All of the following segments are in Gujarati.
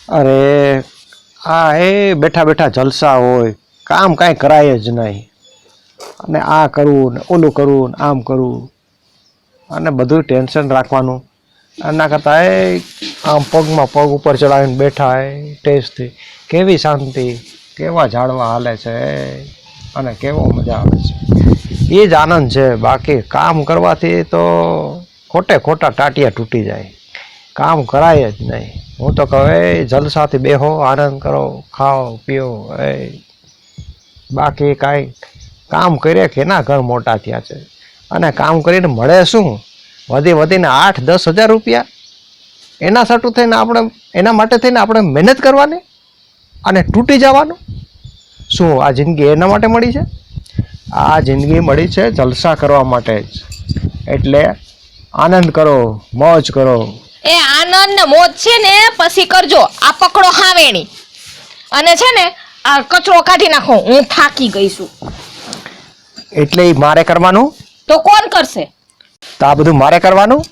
અરે આ એ બેઠા બેઠા જલસા હોય, કામ કાંઈ કરાય જ નહીં. અને આ કરવું ને ઓલું કરવું ને આમ કરવું અને બધું ટેન્શન રાખવાનું. એના કરતાં એ આમ પગમાં પગ ઉપર ચડાવીને બેઠા એ ટેસ્ટથી કેવી શાંતિ, કેવા ઝાડવા હાલે છે અને કેવો મજા આવે છે. એ જ આનંદ છે. બાકી કામ કરવાથી તો ખોટા ટાટિયા તૂટી જાય, કામ કરાય જ નહીં. હું તો કહું એ જલસાથી બેહો, આનંદ કરો, ખાઓ પીઓ. એ બાકી કાંઈ કામ કરે કે ના ઘર મોટા થયા છે. અને કામ કરીને મળે શું? વધીને 8-10 હજાર રૂપિયા. એના સાટું થઈને આપણે એના માટે થઈને આપણે મહેનત કરવાની અને તૂટી જવાનું શું? આ જિંદગી એના માટે મળી છે? આ જિંદગી મળી છે જલસા કરવા માટે જ. એટલે આનંદ કરો, મોજ કરો. એ આનંદ ને મોજ છે ને પછી કરજો. આ પકડો હાવેણી અને છે ને આ કચરો કાઢી નાખો. હું થાકી ગઈ છું. એટલે મારે કરવાનું? તો કોણ કરશે? તો આ બધું મારે કરવાનું?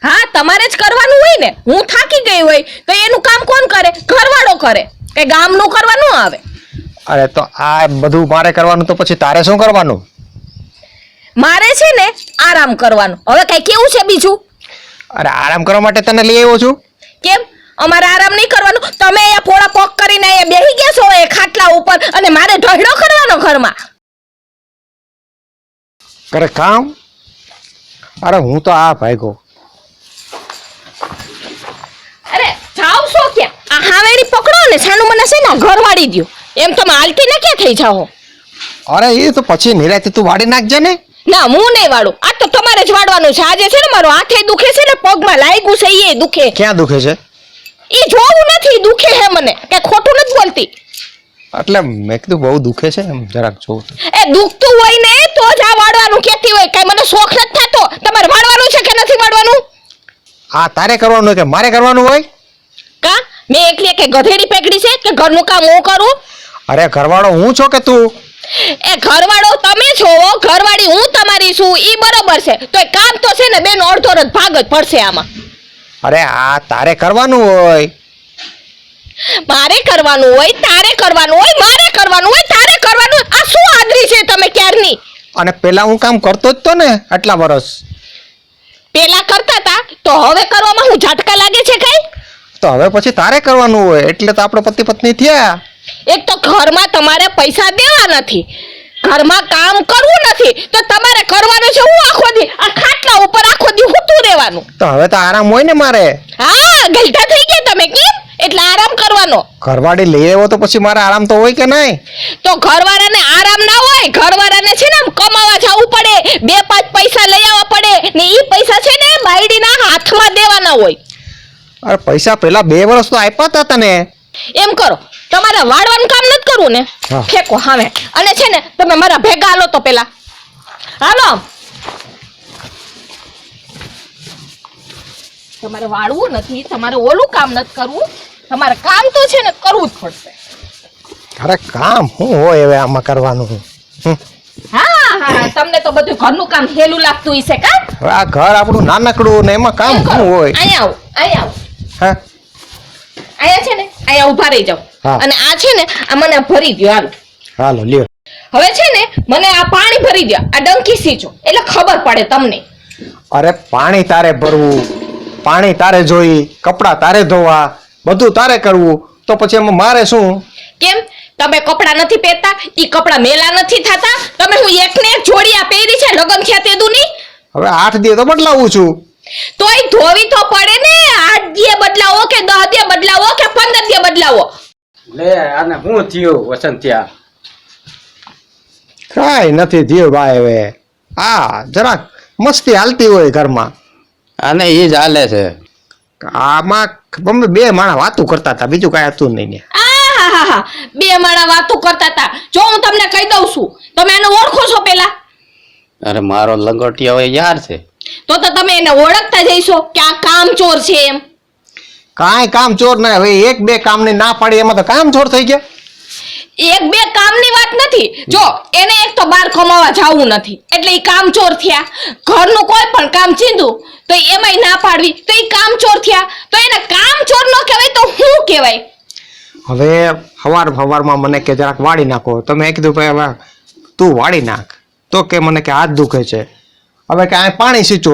હા, તમારે જ કરવાનું હોય ને. હું થાકી ગઈ હોય તો એનું કામ કોણ કરે? ઘરવાળો કરે. કે ગામનું કરવાનું આવે? અરે તો આ બધું મારે કરવાનું તો પછી તારે શું કરવાનું? મારે છે ને આરામ કરવાનું. હવે કઈ કેવું છે બીજું? અરે આરામ કરવા માટે તને લઈ આવ્યો છું. કેમ અમારે આરામ નહીં કરવાનું? તમે અહીંયા પોળા પોક કરીને અહીંયા બેહી ગયા છો એ ખાટલા ઉપર અને મારે ઢળો કરવાનો ઘરમાં. કરે કામ? અરે હું તો આ ભાગ્યો. અરે જાવ છો ક્યાં? આ હાવેડી પકડો ને છાનું મને છે ને ઘર વાળી દ્યો. એમ તમે હાલતી ને ક્યાં થઈ જાઓ? અરે એ તો પછી નિરાતે તું વાડી નાખજે ને. ના, હું નહીં વાળું. આ તો તમારે જ વાળવાનું છે. આજે છે ને મારો હાથે દુખે છે ને પગમાં લાગ્યું છે એ દુખે. ક્યાં દુખે છે? એ જોવું નથી. દુખે હે મને. કે ખોટું નથી બોલતી. એટલે મેં કીધું બહુ દુખે છે એમ જરાક જોઉં તો. એ દુખતું હોય ને તો જ આ વાળવાનું કહેતી હોય. કઈ મને શોખ નથી થતો. તમારે વાળવાનું છે કે નથી વાળવાનું? આ તારે કરવાનું કે મારે કરવાનું હોય? કા મેં એકલી કે ગધેડી પેકડી છે કે ઘરનું કામ હું કરું? અરે ઘરવાળો હું છો કે તું? એ ઘરવાળો તમે છો, ઘરવાળી હું તમારી છું. ઈ બરોબર છે. તો એ કામ તો છે ને બેન અડધો જ ભાગ જ પડશે આમાં. અરે આ તારે કરવાનું હોય. મારે કરવાનું હોય, તારે કરવાનું હોય, મારે કરવાનું હોય, તારે કરવાનું. આ શું આદરી છે તમે ક્યારની? અને પેલા હું કામ કરતો જ તો ને આટલા વર્ષ. પેલા કરતા હતા તો હવે કરવામાં હું ઝટકા લાગે છે કઈ? તો હવે પછી તારે કરવાનું હોય. એટલે તો આપણે પતિ પત્ની થયા. એક તો ઘરમાં તમારે પૈસા દેવા નથી, ઘરમાં કામ કરવું નથી, તો તમારે કરવાનું છે હું આખો દી આ ખાટલા ઉપર આખો દી સૂતું રહેવાનું. તો હવે તો આરામ હોય ને મારે. હા, ગલઢા થઈ ગયા તમે. કેમ? એટલે આરામ કરવાનો. ઘરવાળી લઈ આવ્યો તો પછી મારે આરામ તો હોય કે નહીં? તો ઘરવાળાને આરામ ના હોય. ઘરવાળાને છે ને આમ કમાવા જવું પડે, 2-5 પૈસા લઈ આવવા પડે ને ઈ પૈસા છે ને બાયડીના હાથમાં દેવાના હોય. અરે પૈસા પેલા 2 વર્ષ તો આપ્યા હતા તને. એમ કરો, તમારે વાળવાનું કામ નથી કરવું ને? હા. ફેંકો હામે. અને છે ને તમે મારા ભેગા હાલો તો પેલા હાલો. તમારે વાળવું નથી, તમારે ઓલું કામ નથી કરવું. તમારે કામ તો છે ને કરવું જ પડશે. અરે કામ શું હોય હવે આમાં કરવાનું? હા હા, તમને તો બધું ઘરનું કામ હેલું લાગતું હશે કા? હવે આ ઘર આપણું નાનકડું ને એમાં કામ શું હોય? અહીંયા આવો, અહીંયા આવો. હા અહીંયા છે ને અહીંયા ઊભા રહી જાઓ. હા. અને આ છે ને આ મને ભરી દ્યો. હાલો હાલો લ્યો. હવે છે ને મને આ પાણી ભરી દ્યો. આ ડંકી સીચો એટલે ખબર પડે તમને. અરે પાણી તારે ભરવું, પાણી તારે જોઈ, કપડાં તારે ધોવા, બધું તારે કરવું. તો પછી એમાં મારે શું? કેમ તમે કપડા નથી પહેરતા? ઈ કપડા મેલા નથી થતા? તમે હું એકને એક જોડિયા પહેરી છે લગન થયા તે દુની? હવે 8 દી તો બદલાવું છું. તોય ધોવી તો પડે ને. 8 દી બદલાવો કે 10 દી બદલાવો કે 15 દી બદલાવો? લે આને શું થયું વસંતિયા? કાંઈ નથી થયું ભાઈ. હવે આ જરાક મસ્તી હાલતી હોય ઘરમાં. આને એ જ હાલે છે. આમાં અમે 2 માણસ વાતું કરતા હતા, બીજું કાંઈ હતું નહીં ને. આહાહા, 2 માણા વાતો કરતા હતા. જો હું તમને કહી દઉં છું, તમે એને ઓળખો છો પેલા? અરે મારો લંગોટિયો હવે યાર છે. તો તમે એને ઓળખતા જઈશો કે આ કામચોર છે એમ? કાંઈ કામ ચોર ના. હવે 1-2 કામની ના પાડી એમાં તો કામ ચોર થઈ ગયા. 1-2 કામની વાત નથી. જો એને એક તો બહાર કમાવા જવું નથી એટલે ઈ કામચોર થયા. ઘરનું કોઈ પણ કામ ચીંધું તો એમાંય ના પાડવી તો ઈ કામચોર થયા. તો એને કામચોર ન કહેવાય તો શું કહેવાય? હવે સવારમાં મને કે જરાક વાળી નાખો તો મેં કીધું ભાઈ હવે તું વાળી નાખ તો કે મને કે હાથ દુખે છે. હવે કે આ પાણી સીંચો.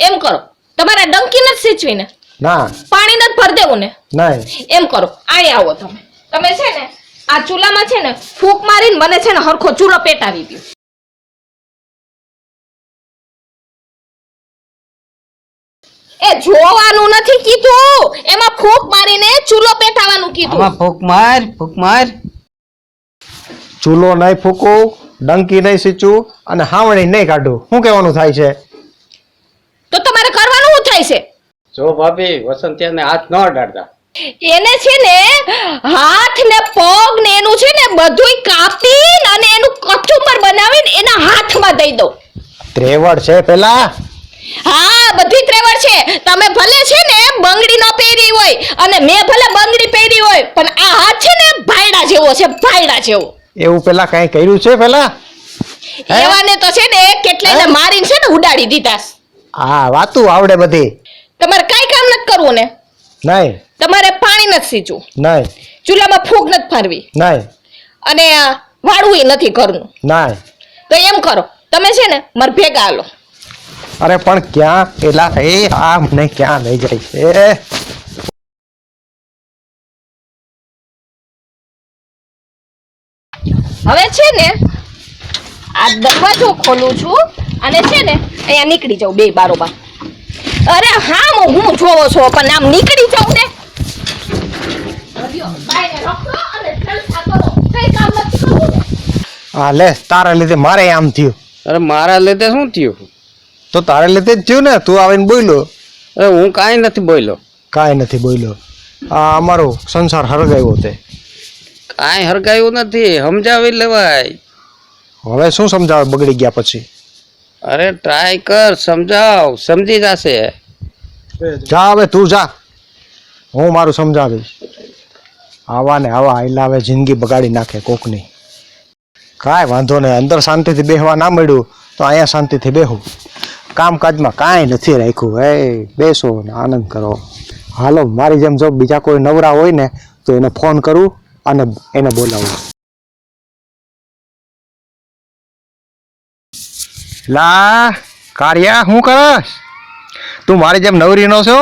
એમ કરો, તમારે ડંકી નથી સીચવી ને, ના પાણી નથી ભર દેવું ને. નહીં. એમ કરો, અહીં આવો તમે છે ને આ ચૂલામાં છે ને ફૂંક મારીને મને છે ને હરખો ચૂલો પેટાવી દો. એ જોવાનું નથી કીધું, એમાં ફૂંક મારીને ચૂલો પેટાવાનું કીધું. આમાં ફૂંક માર ચૂલો નહીં ફૂકું, ડંકી નહીં સીચું અને હાવણી નહીં કાઢું. શું કહેવાનું થાય છે? તો તમારે કરવાનું શું થાય છે? જો ભાભી વસંતિયાને હાથ ન અડાડતા. એને છે ને હાથ ને પગ ને એનું છે ને બધુંય કાપીને અને એનું કચુંબર બનાવીને એના હાથમાં દઈ દો. ત્રેવડ છે પેલા. હા, બધી ત્રેવડ છે. તમે ભલે છે ને બંગડી ન પહેરી હોય અને મેં ભલે બંગડી પહેરી હોય, પણ આ હાથ છે ને ભાયડા જેવો છે, ભાયડા જેવો. એવું પેલા કઈ કર્યું છે પેલા? એવાને તો છે ને કેટલાયને મારીને છે ને ઉડાડી દીધા. હા, વાતું આવડે બધી. તમારે કાઈ કામ નથી કરવું ને. નહીં. તમારે પાણી નથી સીંચવું, નહીં. ચૂલામાં ફૂંક નથી ફારવી નહીં. અને વાળવું નથી ઘરનું. નહીં. તો એમ કરો, તમે છે ને મારે ભેગા હાલો. અરે પણ ક્યાં પેલા એ આ મને ક્યાં લઈ જાય છે? હવે છે ને આ દરવાજો ખોલું છું અને છે ને અહીંયા નીકળી જાઉં બે બારોબાર. અરે હા, હું જોવો છો પણ આમ નીકળી જાઉં ને. બાયને રખડો અને જલસા કરો, કઈ કામ નથી કરવું ને. હા લે, તારા લીધે મારે આમ થયું. અરે મારા લીધે શું થયું? તો તારા લીધે જ થયું ને. તું આવીને બોલ્યો. અરે હું કાંઈ નથી બોલ્યો. કાંઈ નથી બોલ્યો. આ અમારો સંસાર હરગાયો તે. કાંઈ હરગાયું નથી, સમજાવી લેવાય. હવે શું સમજાવે બગડી ગયા પછી? અરે ટ્રાય કર, સમજાવ, સમજી જશે. જા હવે તું જા, હું મારું સમજાવીશ. આવા ને આવા આઈલાવે જિંદગી બગાડી નાખે કોકની. કાંઈ વાંધો નહીં, અંદર શાંતિથી બેસવા ના મળ્યું તો અહીંયા શાંતિથી બેહું. કામકાજમાં કાંઈ નથી રાખ્યું. હે બેસો ને આનંદ કરો. હાલો, મારી જેમ જો બીજા કોઈ નવરા હોય ને તો એને ફોન કરું અને એને બોલાવું. લા કારિયા, શું કરસ તું? મારી જેમ નવરી નો છો?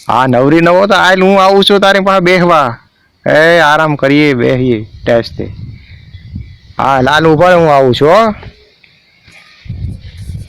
હા, નવરી ન હો તો હાલ હું આવું છું તારી પાસે બેહવા. એ આરામ કરીએ, બેહીએ ટેસ્ટથી. હા લાલ ઉભા, હું આવું છું હો.